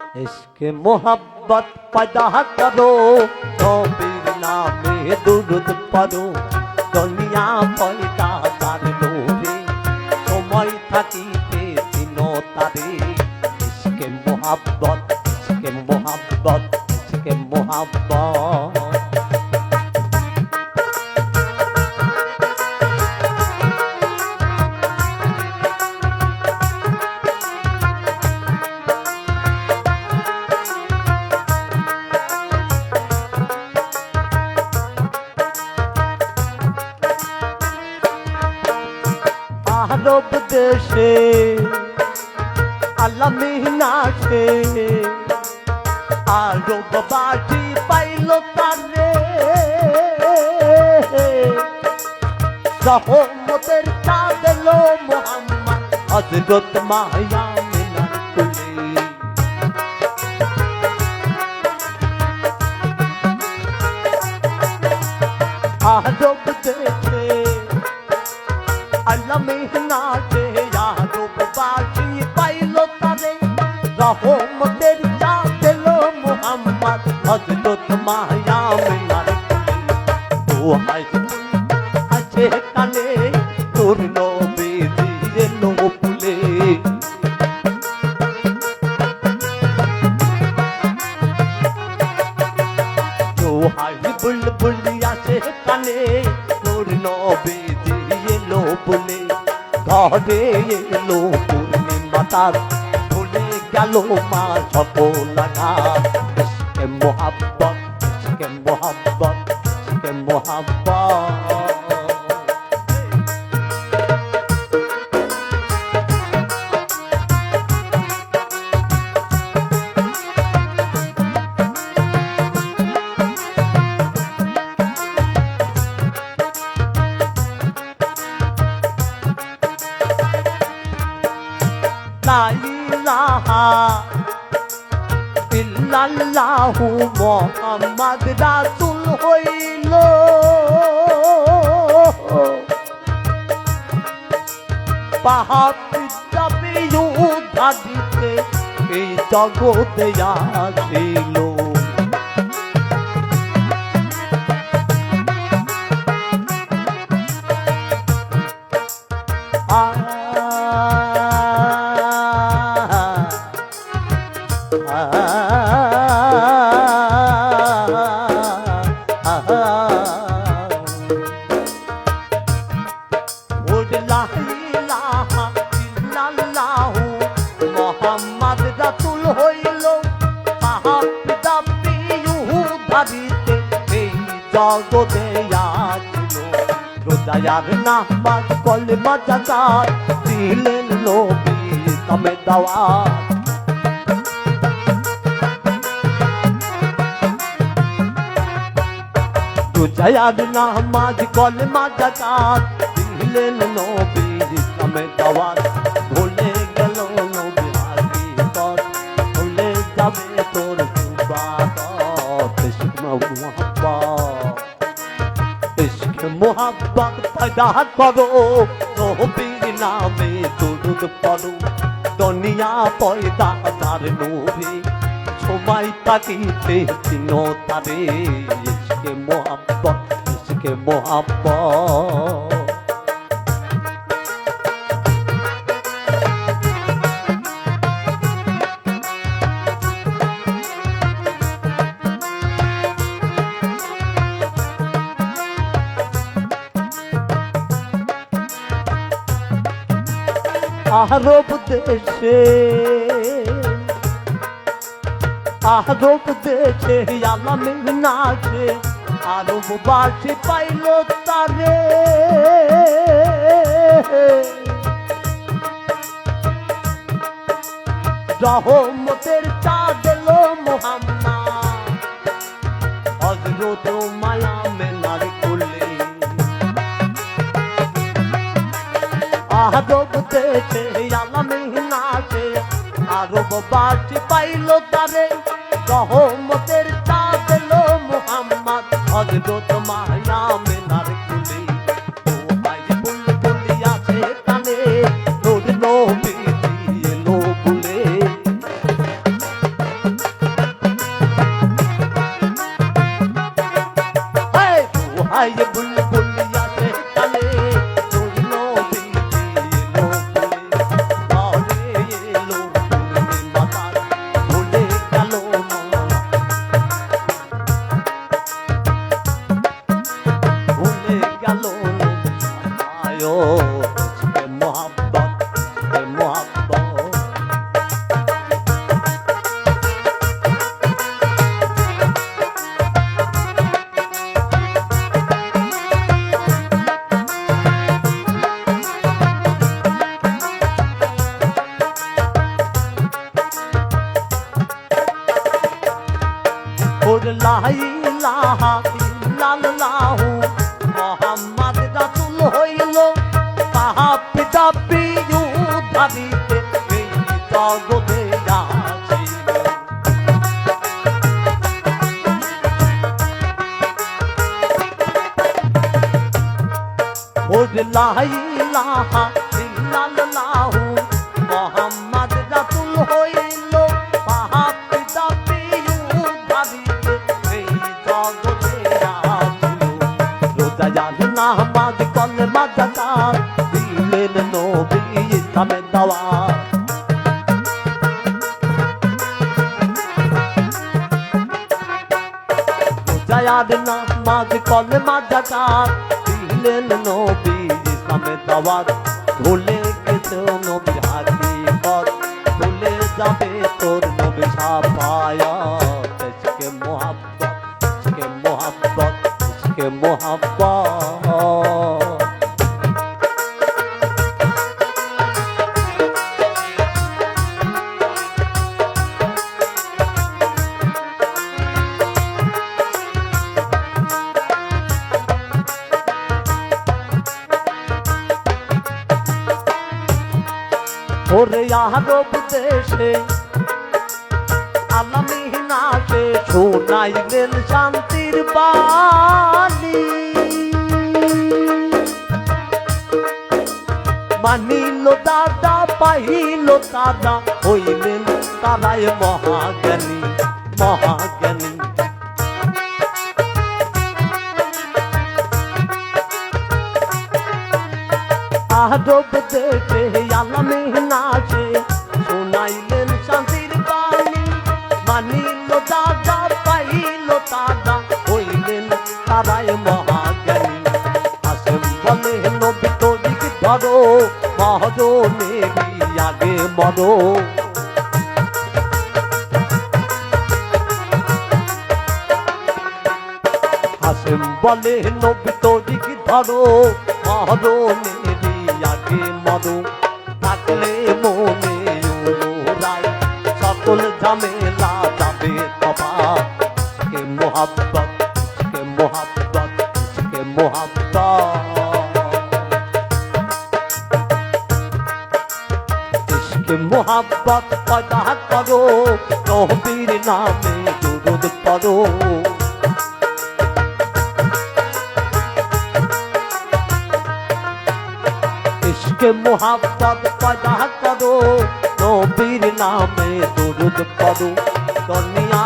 इश्क मोहब्बत पैदा करो, नबीर नामे दुरूद पढ़ो, दुनिया पैदा कर लोरे, समय থাকিতে চিনো তারে। इश्क मोहब्बत, इश्क मोहब्बत, इश्क मोहब्बत। আরব দেশে আলামিনাশে আরব বাটি পাইল তারে, রহমতের চাঁদ এলো মুহাম্মদ হযরত মায়া মিনার কুলে। আরব দেশে আলামিনাশে আরব বাটি পাইল তারে, রহমতের চাঁদ এলো মুহাম্মদ হযরত মায়া মিনার কুলে। দোহাই আছে কানে তোর নবীজি এলো ফুলে, দোহাই বুলবুল আছে কানে তোর নবীজি এলো ফুলে। ঘরে এলো পূর্ণিমা তার, ভুলে গেল মা সকল আঘাত। ইশকে মোহাব্বত, ইশকে মোহাব্বত, ইশকে মোহাব্বত। লা ইলাহা ইল্লাল্লাহু মুহাম্মদ রাসূল হইল, পাহাড় যাবে উদ্ধারিতে এই জগতে আসিল। মোহাম্মদ রাসূল হইল, পাহাড় যাবে উদ্ধারিতে এই জগতে আসিল। রোজায়ার নামাজ কলেমা যাকাত দিলেন নবী তবে দাওয়াত। রোজায়ার নামাজ কলেমা যাকাত দিলেন নবী তবে দাওয়াত। ভুলে গেল নবী হাকিকত, ভুলে যাবে তোর ইবাদত। ইশক মোহাব্বত, ইশক মোহাব্বত पैदा करो, नबीर नामे दुरूद पढ़ो, दुनिया पैदा कर नबी সময় থাকিতে চিনো তারে। ইশকে মোহাব্বত, ইশকে মোহাব্বত। আরব দেশে আরব দেশে আলামিনাশে আরব বাসী পাইল তারে, রহমতের চাঁদ এলো মুহাম্মদ হযরত মায়া মিনার কুলে। আরব দেশে আলামিনাশে আরব বাসী পাইল তারে, রহমতের চাঁদ এলো মুহাম্মদ হযরত মায়া মিনার কুলে। দোহাই বুলবুল আছে কানে তোর নবীজি এলো ফুলে। পাতায় বুলবুল আসে কালে তোর নবী এলো ফুলে ঘরে এলো পূর্ণিমা ভুলে গেল ভুলে গেল আয়ো ইশকে মোহাব্বত ইশকে মোহাব্বত লা ইলাহা ইল্লাল্লাহু মুহাম্মদ রাসূল হইল পাপী তাপী উদ্ধারিতে এই জগতে আসিল লা ইলাহা ইল্লাল্লাহু মুহাম্মদ রাসূল হইল পাপী তাপী নামাজ কলমা যাকাত দিলেন নবী ইসলামের দাওয়াত রোজায়ার নামাজ কলমা যাকাত দিলেন নবী ইসলামের দাওয়াত ভুলে গেছো নবীর হাকিকত ভুলে যাবে তোর নবী শাফায়াত ইশকে মোহাব্বত ইশকে মোহাব্বত ইশকে মোহাব্বত ওরে আরব দেশে আলামিনাতে শোনাইলেন শান্তির বাণী মানিল দাদা পাইল দাদা হইলেন তারাই মহাজ্ঞানী মহাজ্ঞানী আরব দেশে আলামিনাতে শোনাইলেন শান্তির বাণী মানিল দাদা পাইল দাদা হইলেন তারাই মহাজ্ঞানী আসেম বলে নবী তরিক ধরো মহরমেরই আগে মরো হাসেম বলে নবী তরিক ধরো মহরমেরই আগে মরো থাকলে মনে রায় সকল ঝামেলা যাবে তবা ইশকে মোহাব্বত ইশকে মোহাব্বত ইশকে মোহাব্বত ইশকে মোহাব্বত পয়দা করো নবীর নামে দুরূদ পড়ো ইশকে মোহাব্বত পয়দা করো নবীর নামে দুরূদ পড়ো দুনিয়া